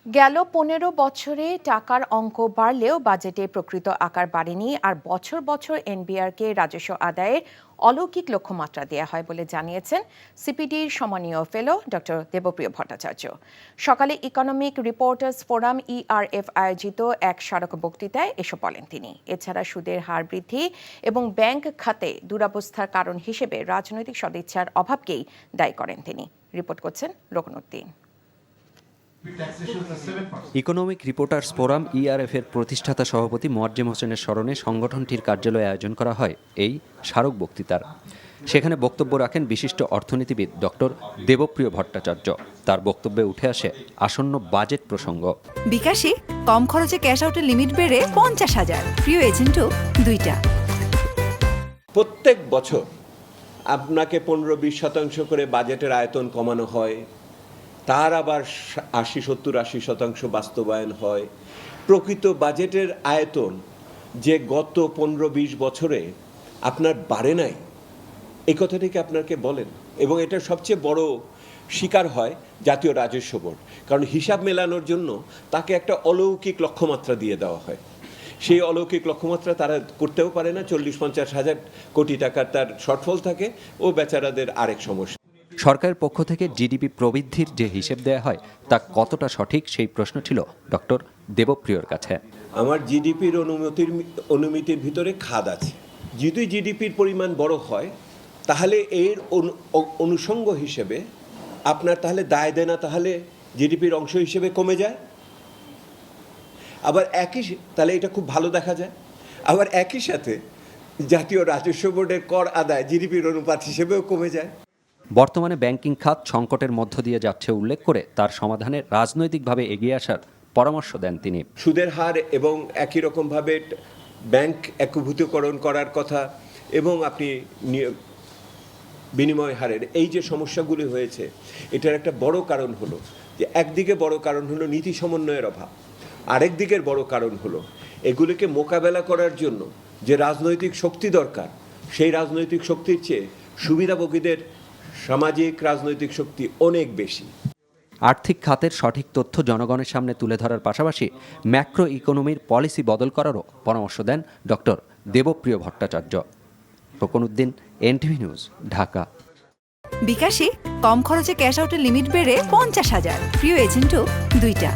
গেল ১৫ বছরে টাকার অঙ্ক বাড়লেও বাজেটে প্রকৃত আকার বাড়েনি, আর বছর বছর এনবিআরকে রাজস্ব আদায়ের অলৌকিক লক্ষ্যমাত্রা দেওয়া হয় বলে জানিয়েছেন সিপিডির সম্মানীয় ফেলো ডক্টর দেবপ্রিয় ভট্টাচার্য। সকালে ইকোনমিক রিপোর্টার্স ফোরাম ইআরএফ আয়োজিত এক স্মারক বক্তৃতায় এসব বলেন তিনি। এছাড়া সুদের হার বৃদ্ধি এবং ব্যাংক খাতে দুরবস্থার কারণ হিসেবে রাজনৈতিক সদিচ্ছার অভাবকেই দায়ী করেন তিনি। রিপোর্ট করছেন রকনউদ্দিন। ইকোনমিক রিপোর্টার্স ফোরাম ইআরএফ এর প্রতিষ্ঠাতা সভাপতি মোয়াজ্জেম হোসেনের স্মরণে সংগঠনটির কার্যালয়ে আয়োজন করা হয় এই স্মারক বক্তৃতার। সেখানে বক্তব্য রাখেন বিশিষ্ট অর্থনীতিবিদ ডক্টর দেবপ্রিয় ভট্টাচার্য। তার বক্তব্যে উঠে আসে আসন্ন বাজেট প্রসঙ্গ। বিকাশে কম খরচে ক্যাশ আউটের লিমিট বেড়ে ৫০,০০০, প্রিয় এজেন্টও ২টা। প্রত্যেক বছর আপনাকে ১৫-২০% করে বাজেটের আয়তন কমানো হয়, তার আবার ৮০-৭০-৮০% বাস্তবায়ন হয়। প্রকৃত বাজেটের আয়তন যে গত ১৫-২০ বছরে আপনার বাড়ে নাই, এই কথাটিকে আপনাকে বলেন। এবং এটার সবচেয়ে বড় শিকার হয় জাতীয় রাজস্ব বোর্ড, কারণ হিসাব মেলানোর জন্য তাকে একটা অলৌকিক লক্ষ্যমাত্রা দিয়ে দেওয়া হয়। সেই অলৌকিক লক্ষ্যমাত্রা তারা করতেও পারে না, ৪০-৫০ হাজার কোটি টাকার তার শর্টফল থাকে, ও বেচারাদের আরেক সমস্যা। সরকারের পক্ষ থেকে জিডিপি প্রবৃদ্ধির যে হিসেব দেয়া হয় তা কতটা সঠিক, সেই প্রশ্ন ছিল ডক্টর দেবপ্রিয়র কাছে। আমার জিডিপির অনুমিতির ভিতরে খাদ আছে। যদি জিডিপির পরিমাণ বড় হয় তাহলে এর অনুষঙ্গ হিসেবে আপনার তাহলে দায় দেনা তাহলে জিডিপির অংশ হিসেবে কমে যায়। আবার তাহলে এটা খুব ভালো দেখা যায়। আবার একই সাথে জাতীয় রাজস্ব বোর্ডের কর আদায় জিডিপির অনুপাত হিসেবেও কমে যায়। বর্তমানে ব্যাংকিং খাত সংকটের মধ্য দিয়ে যাচ্ছে উল্লেখ করে তার সমাধানে রাজনৈতিকভাবে এগিয়ে আসার পরামর্শ দেন তিনি। সুদের হার এবং একই রকমভাবে ব্যাংক একীভূতকরণ করার কথা, এবং আপনি বিনিময় হারের এই যে সমস্যাগুলি হয়েছে, এটার একটা বড় কারণ হলো যে একদিকে বড় কারণ হলো নীতি সমন্বয়ের অভাব, আরেক দিকের বড় কারণ হলো এগুলিকে মোকাবেলা করার জন্য যে রাজনৈতিক শক্তি দরকার, সেই রাজনৈতিক শক্তির চেয়ে সুবিধাভোগীদের সামাজিক রাজনৈতিক শক্তি অনেক বেশি। আর্থিক খাতের সঠিক তথ্য জনগণের সামনে তুলে ধরার পাশাপাশি ম্যাক্রো ইকোনমির পলিসি বদল করারও পরামর্শ দেন doctor Debapriya Bhattacharya. Roknuddin, NTV news, Dhaka. বিকাশে কম খরচে ক্যাশ আউটের লিমিট বেড়ে ৫০,০০০, প্রিয় এজেন্টও ২টা।